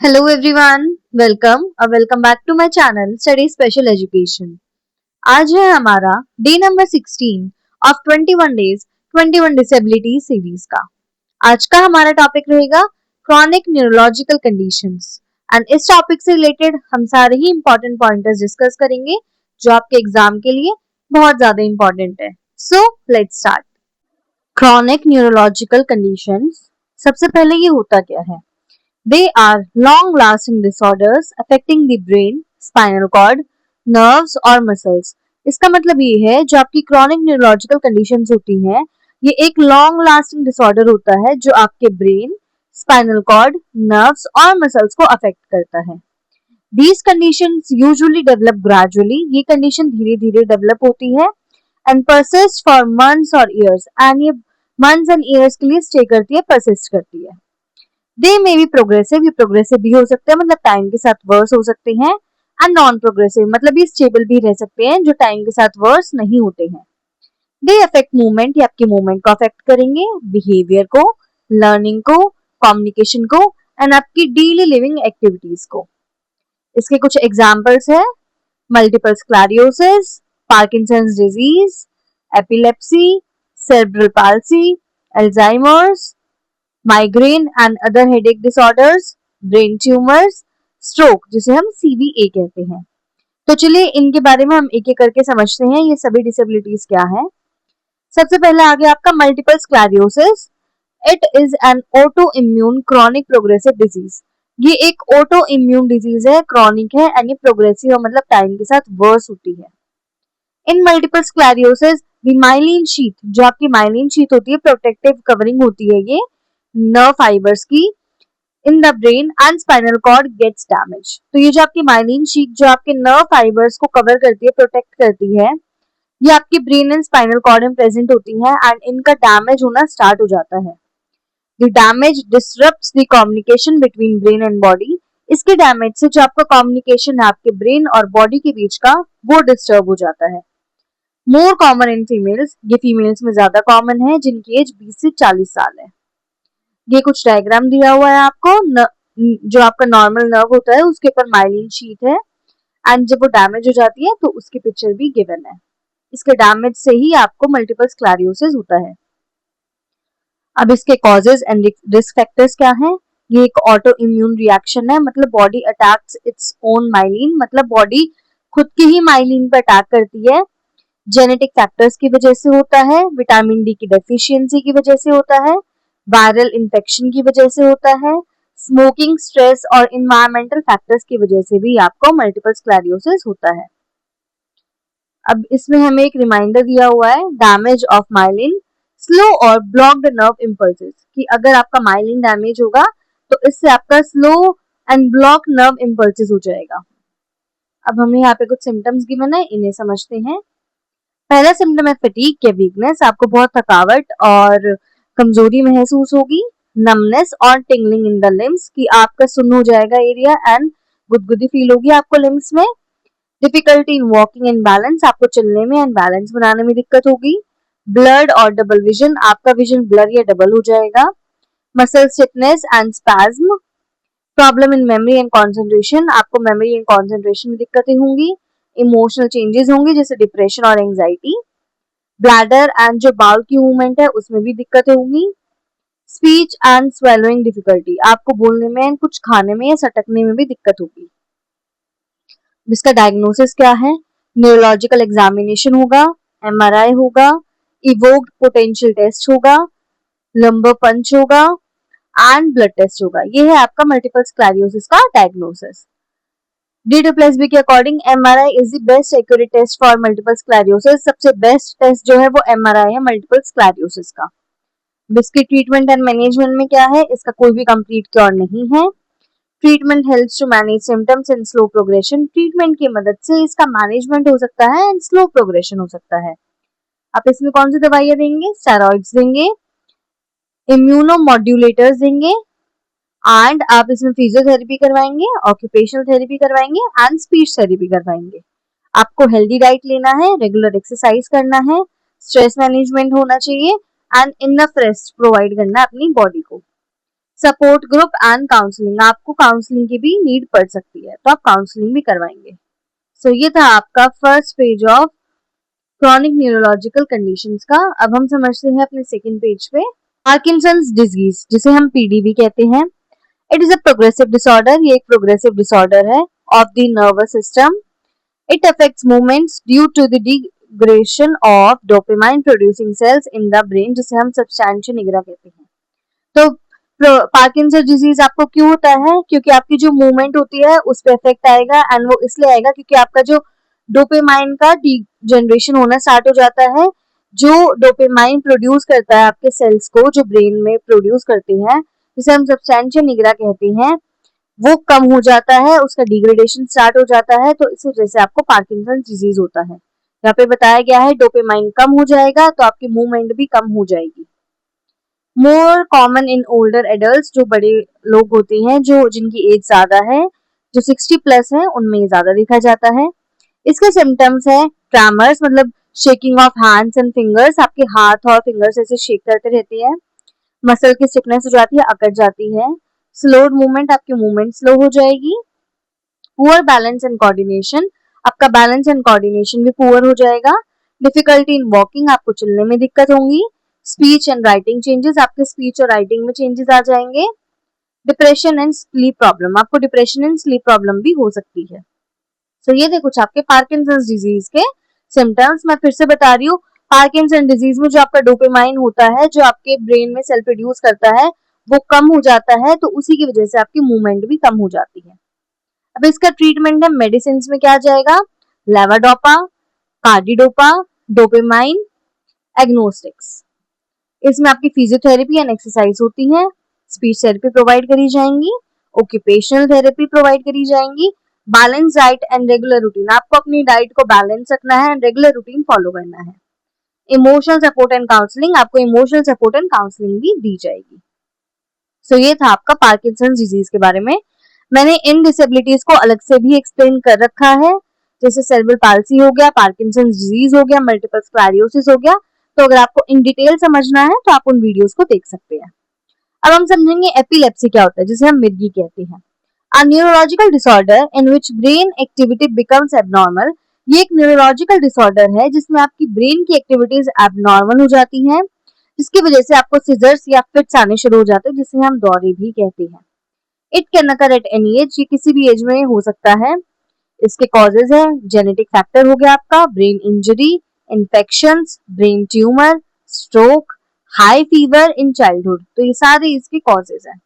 Hello everyone, welcome back to my channel Study Special Education. आज है हमारा day number 16 of 21 days 21 disability series का। आज का हमारा टॉपिक रहेगा क्रॉनिक न्यूरोलॉजिकल कंडीशंस एंड इस टॉपिक से रिलेटेड हम सारे ही इंपॉर्टेंट पॉइंटर्स डिस्कस करेंगे जो आपके एग्जाम के लिए बहुत ज्यादा इंपॉर्टेंट है। So let's start. Chronic neurological conditions, सबसे पहले ये होता क्या है? They are long-lasting disorders affecting the brain, spinal cord, nerves और muscles. इसका मतलब ये है जो आपकी chronic neurological conditions होती हैं, ये एक long-lasting disorder होता है जो आपके brain, spinal cord, nerves और muscles को affect करता है. These conditions usually develop gradually. ये condition धीरे धीरे develop होती है and persist for months or years. And ये months and years के लिए stay करती है, persist करती है. दे मे बी प्रोग्रेसिव, ये प्रोग्रेसिव भी हो सकते हैं, मतलब टाइम के साथ वर्स हो सकते हैं, एंड नॉन प्रोग्रेसिव मतलब ये स्टेबल भी रह सकते हैं जो टाइम के साथ वर्स नहीं होते हैं. दे अफेक्ट मूवमेंट, ये आपके मूवमेंट को अफेक्ट करेंगे, बिहेवियर को, लर्निंग को, कम्युनिकेशन को एंड आपकी डेली लिविंग एक्टिविटीज को. इसके कुछ एग्जाम्पल्स है multiple sclerosis, Parkinson's disease, epilepsy, cerebral palsy, Alzheimer's, migraine and other headache disorders, brain tumours, stroke जिसे हम सीवीए कहते हैं. तो चलिए इनके बारे में हम एक एक करके समझते हैं ये सभी डिसेबिलिटीज क्या है. सबसे पहले आ गया आपका multiple sclerosis. It is an auto immune chronic progressive disease. ये एक ऑटो इम्यून डिजीज है, क्रॉनिक है एंड ये प्रोग्रेसिव मतलब टाइम के साथ वर्स होती है. इन multiple sclerosis the myelin sheath, जो आपकी माइलिन शीथ होती है, प्रोटेक्टिव कवरिंग होती है ये नर्व फाइबर्स की, in the brain and spinal cord gets damage. तो ये जो आपकी माइलिन शीट जो आपके नर्व फाइबर्स को कवर करती है, प्रोटेक्ट करती है, ये आपकी ब्रेन एंड स्पाइनल कॉर्ड में प्रेजेंट होती है एंड इनका डैमेज होना स्टार्ट हो जाता है. The damage disrupts the communication between brain and body. इसके डैमेज से जो आपका कम्युनिकेशन है आपके ब्रेन और बॉडी के बीच का, वो डिस्टर्ब हो जाता है. मोर कॉमन इन फीमेल्स, ये फीमेल्स में ज्यादा कॉमन है जिनकी एज 20 से 40 साल है. ये कुछ डायग्राम दिया हुआ है आपको. जो आपका नॉर्मल नर्व होता है उसके ऊपर माइलिन शीट है एंड जब वो डैमेज हो जाती है तो उसकी पिक्चर भी गिवन है. इसके डैमेज से ही आपको मल्टीपल स्क्लेरोसिस होता है. अब इसके कॉजेज एंड रिस्क फैक्टर्स क्या हैं? ये एक ऑटो इम्यून रिएक्शन है, मतलब body attacks its own myelin, मतलब बॉडी खुद की ही माइलिन पर अटैक करती है. जेनेटिक फैक्टर्स की वजह से होता है, विटामिन डी की डेफिशिएंसी की वजह से होता है, वायरल इन्फेक्शन की वजह से होता है, स्मोकिंग, स्ट्रेस और इन्वायरमेंटल फैक्टर्स की वजह से भी आपको मल्टीपल स्क्लेरोसिस होता है. अब इसमें हमें एक रिमाइंडर दिया हुआ है, डैमेज ऑफ माइलिन, स्लो और ब्लॉक्ड नर्व इम्पल्सेस, कि अगर आपका माइलिन डैमेज होगा तो इससे आपका slow and block nerve impulses हो जाएगा. अब हमें यहाँ पे कुछ सिम्टम्स गिवन है, इन्हें समझते हैं. पहला सिम्टम है फटीग या वीकनेस, आपको बहुत थकावट और कमजोरी महसूस होगी. नमनेस और टिंगलिंग इन द लिम्स, कि आपका सुन्न हो जाएगा एरिया एंड गुदगुदी फील होगी आपको लिम्स में. Difficulty in walking and balance, आपको चलने में एंड बैलेंस बनाने में दिक्कत होगी. ब्लर्ड और डबल विजन, आपका विजन ब्लर या डबल हो जाएगा. Muscle stiffness and spasm. Problem in memory and concentration, आपको मेमोरी एंड कंसंट्रेशन में दिक्कतें होंगी. इमोशनल चेंजेस होंगे जैसे डिप्रेशन और एंजाइटी. ब्लैडर एंड जो बाउल की मूवमेंट है उसमें भी दिक्कतें होंगी. स्पीच एंड स्वेलोइंग डिफिकल्टी, आपको बोलने में एंड कुछ खाने में या सटकने में भी दिक्कत होगी. इसका डायग्नोसिस क्या है? न्यूरोलॉजिकल एग्जामिनेशन होगा, एमआरआई होगा, इवोक्ड पोटेंशियल टेस्ट होगा, लंबर पंच होगा एंड ब्लड टेस्ट होगा. ये है आपका मल्टीपल स्क्लेरोसिस का डायग्नोसिस. डी डुप्लेस्बी के according MRI is the best accurate test for multiple sclerosis. सबसे बेस्ट टेस्ट जो है वो एमआरआई है मल्टीपल स्क्लेरोसिस का. इसकी ट्रीटमेंट एंड मैनेजमेंट में क्या है? इसका कोई भी कंप्लीट क्योर नहीं है. Treatment helps to manage symptoms in slow progression, treatment की मदद से इसका मैनेजमेंट हो सकता है एंड स्लो प्रोग्रेशन हो सकता है. आप इसमें कौन सी दवाइयां देंगे? स्टेरॉइड्स देंगे, इम्यूनोमॉड्यूलेटर्स देंगे एंड आप इसमें फिजियोथेरेपी करवाएंगे, ऑक्यूपेशनल थेरेपी करवाएंगे एंड स्पीच थेरेपी करवाएंगे. आपको हेल्दी डाइट लेना है, रेगुलर एक्सरसाइज करना है, स्ट्रेस मैनेजमेंट होना चाहिए एंड इनफ रेस्ट प्रोवाइड करना है अपनी बॉडी को. सपोर्ट ग्रुप एंड काउंसलिंग, आपको काउंसलिंग की भी नीड पड़ सकती है तो आप काउंसलिंग भी करवाएंगे। सो ये था आपका first page of chronic neurological conditions का। अब हम समझते हैं अपने सेकंड पेज पे पार्किंसंस डिजीज, जिसे हम पीडी भी कहते हैं। It is a progressive disorder, ये एक प्रोग्रेसिव डिसऑर्डर है of the nervous system. It affects movements due to the degradation of dopamine producing cells in the brain, जिसे हम सब्सटेंशिया निग्रा कहते हैं। तो पार्किंसन डिजीज आपको क्यों होता है? क्योंकि आपकी जो मूवमेंट होती है उस पर इफेक्ट आएगा, एंड वो इसलिए आएगा क्योंकि आपका जो डोपामाइन का जनरेशन होना स्टार्ट हो जाता है। जो डोपामाइन प्रोड्यूस करता है आपके सेल्स को, जो ब्रेन में प्रोड्यूस करते हैं, जिसे हम सब्सटेंशिया निग्रा कहते हैं, वो कम हो जाता है, उसका डिग्रेडेशन स्टार्ट हो जाता है। तो इस वजह से आपको पार्किंसन डिजीज होता है। यहाँ पे बताया गया है डोपामाइन कम हो जाएगा तो आपकी मूवमेंट भी कम हो जाएगी। More common in older adult, जो बड़े लोग होते हैं, जो जिनकी एज ज्यादा है, जो 60 प्लस है, उनमें ज्यादा देखा जाता है। इसके सिम्टम्स है ट्रैमर्स, मतलब shaking of hands and fingers, आपके हाथ और फिंगर्स ऐसे शेक करते रहते हैं। मसल की स्टिफनेस हो जाती है, अकड़ जाती है। स्लोड मूवमेंट, आपकी मूवमेंट स्लो हो जाएगी। पुअर बैलेंस एंड कोऑर्डिनेशन, आपका बैलेंस एंड कोऑर्डिनेशन भी पुअर हो जाएगा। डिफिकल्टी इन वॉकिंग, आपको चलने में दिक्कत होगी। स्पीच एंड राइटिंग चेंजेस, आपके स्पीच और राइटिंग में चेंजेस आ जाएंगे। डिप्रेशन एंड स्लीप प्रॉब्लम, आपको डिप्रेशन एंड स्लीप प्रॉब्लम भी हो सकती है। तो ये थे कुछ आपके पार्किंसंस डिजीज के सिम्टम्स। मैं फिर से बता रही हूँ, पार्किंसन डिजीज में जो आपका डोपामाइन होता है, जो आपके ब्रेन में सेल प्रोड्यूस करता है, वो कम हो जाता है, तो उसी की वजह से आपकी मूवमेंट भी कम हो जाती है। अब इसका ट्रीटमेंट है मेडिसिन में क्या जाएगा, लेवाडोपा, कार्डिडोपा, डोपामाइन, एग्नोस्टिक्स। इसमें आपकी फिजियोथेरेपी एंड एक्सरसाइज होती है। स्पीच थेरेपी प्रोवाइड करी जाएंगी। ऑक्यूपेशनल थेरेपी प्रोवाइड करी जाएंगी। Balance diet and regular routine, आपको अपनी डाइट को बैलेंस रखना है एंड रेगुलर रूटीन फॉलो करना है। इमोशनल सपोर्ट एंड काउंसलिंग, आपको इमोशनल सपोर्ट एंड काउंसलिंग भी दी जाएगी। सो ये था आपका पार्किंसन डिजीज के बारे में। मैंने इन डिसेबिलिटीज को अलग से भी एक्सप्लेन कर रखा है, जैसे सेरेब्रल पाल्सी हो गया, पार्किंसन डिजीज हो गया, मल्टीपल स्क्लेरोसिस हो गया। तो अगर आपको इन डिटेल समझना है तो आप उन वीडियोस को देख सकते हैं। अब हम समझेंगे एपिलेप्सी क्या होता है, जिसे हम मिर्गी कहते हैं। A neurological disorder in which brain activity becomes abnormal, ये एक न्यूरोलॉजिकल डिसऑर्डर है जिसमें आपकी ब्रेन की एक्टिविटीज एबनॉर्मल हो जाती हैं, जिसकी वजह से आपको सीजर्स या फिट्स आने शुरू हो जाते हैं, जिसे हम दौरे भी कहते हैं। It can occur at any as, ये किसी भी एज में हो सकता है। इसके कॉजेज है जेनेटिक फैक्टर हो गया आपका, brain injury, infections, brain tumour, stroke, high fever in childhood, तो ये सारे इसके कॉजेज हैं।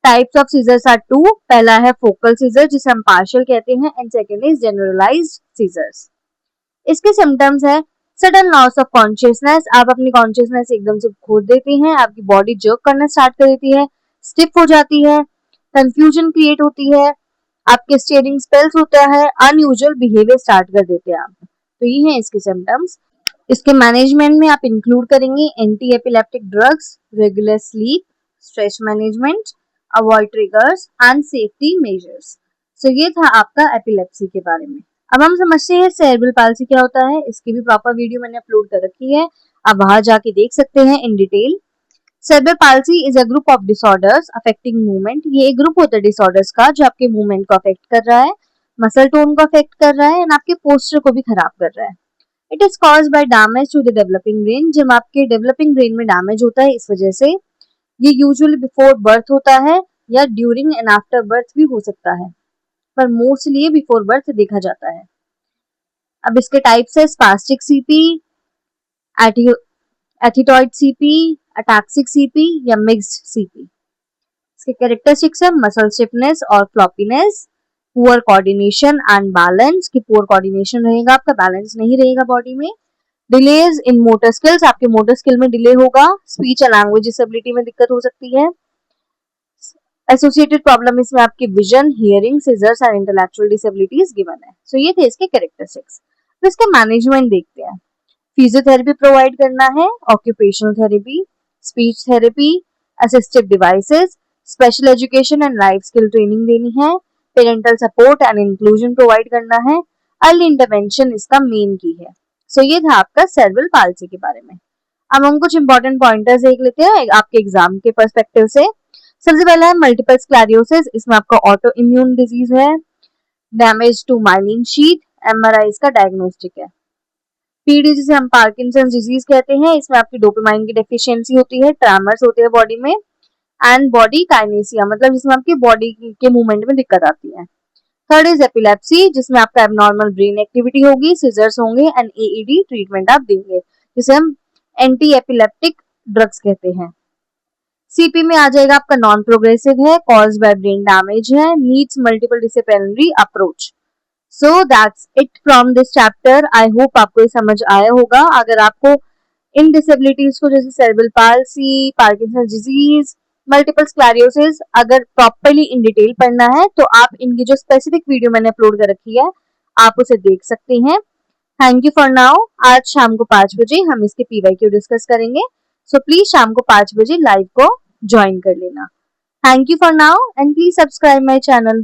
Types of seizures are two, पहला है फोकल सीजर जिसे हम पार्शियल कहते हैं, and second is generalised seizures. इसके सिम्टम्स है सडन लॉस ऑफ कॉन्शियसनेस, आप अपनी कॉन्शियसनेस एकदम से खो देते हैं, आपकी बॉडी जर्क करना स्टार्ट कर देती है, स्टिफ हो जाती है, कंफ्यूजन क्रिएट होती है, आपके स्टीयरिंग स्पेल्स होता है, अनयूजुअल बिहेवियर स्टार्ट कर देते हैं आप। तो ये हैं इसके सिम्टम्स। इसके मैनेजमेंट में आप इंक्लूड करेंगे anti epileptic drugs, regular sleep, stress management, avoid triggers and safety measures. So ये था आपका एपिलेप्सी के बारे में। अब हम समझते हैं सेरेब्रल पाल्सी क्या होता है। इसकी भी प्रॉपर वीडियो मैंने अपलोड कर रखी है, आप वहां जाके देख सकते हैं in detail. Cerebral palsy is a group of disorders affecting movement, ये एक ग्रुप होता है डिसऑर्डर्स का जो आपके मूवमेंट को अफेक्ट कर रहा है, मसल टोन को अफेक्ट कर रहा है, एंड आपके पोस्चर को भी खराब कर रहा है। It is caused by damage to the developing brain, जब आपके डेवलपिंग ब्रेन में डैमेज होता है इस वजह से। ये यूजुअली बिफोर बर्थ होता है या ड्यूरिंग एंड आफ्टर बर्थ भी हो सकता है, पर मोस्टली ये बिफोर बर्थ देखा जाता है। अब इसके टाइप्स है spastic CP, athetoid CP, ataxic CP या मिक्स्ड सीपी। इसके कैरेक्टरिस्टिक्स है मसल स्टिफनेस और floppiness, poor coordination and balance, की पुअर कोऑर्डिनेशन रहेगा, आपका बैलेंस नहीं रहेगा बॉडी में। डिलेज इन मोटर स्किल्स, आपके मोटर स्किल में डिले होगा। स्पीच एंड लैंग्वेज डिसेबिलिटी में दिक्कत हो सकती है। एसोसिएटेड प्रॉब्लम इसमें आपकी vision, hearing, seizures and intellectual disabilities given है। सो ये थे इसके कैरेक्टरिस्टिक्स। तो इसके मैनेजमेंट देखते हैं। फिजियोथेरेपी प्रोवाइड करना है, occupational therapy, speech therapy, assistive devices, special education and life skill training देनी है, parental support and inclusion provide करना है, अर्ली इंटरवेंशन इसका मेन की है। सो ये था आपका सेरेब्रल पाल्सी के बारे में। अब हम कुछ इंपॉर्टेंट पॉइंटर्स देख लेते हैं आपके एग्जाम के पर्सपेक्टिव से। सबसे पहला है मल्टीपल स्क्लेरोसिस, इसमें आपका ऑटो इम्यून डिजीज है, damage to myelin sheath, MRI इसका डायग्नोस्टिक है। पीडी जिसे हम पार्किंसन डिजीज कहते हैं, इसमें आपकी डोपामाइन की डेफिशिएंसी होती है, ट्रेमर्स होते हैं बॉडी में, एंड बॉडी काइनेसिया मतलब जिसमें आपकी बॉडी के मूवमेंट में दिक्कत आती है। थर्ड इज एपिलेप्सी, जिसमें आपका एबनॉर्मल ब्रेन एक्टिविटी होगी, सीजर्स होंगे एंड एईडी ट्रीटमेंट आप देंगे, जिसे हम एंटी एपिलेप्टिक ड्रग्स कहते हैं। सीपी में आ जाएगा आपका नॉन प्रोग्रेसिव है, कॉज बाय ब्रेन डैमेज है, needs multiple disciplinary approach. So that's it from this chapter. I hope आपको ये समझ आया होगा। अगर आपको इन डिसेबिलिटीज को जैसे cerebral palsy, Parkinson disease, multiple sclerosis अगर प्रॉपर्ली इन डिटेल पढ़ना है तो आप इनकी जो स्पेसिफिक वीडियो मैंने अपलोड कर रखी है आप उसे देख सकते हैं। Thank you for now. आज शाम को 5 बजे हम इसके पीवाईक्यू डिस्कस करेंगे, सो प्लीज शाम को 5 बजे लाइव को ज्वाइन कर लेना। Thank you for now and please subscribe my channel.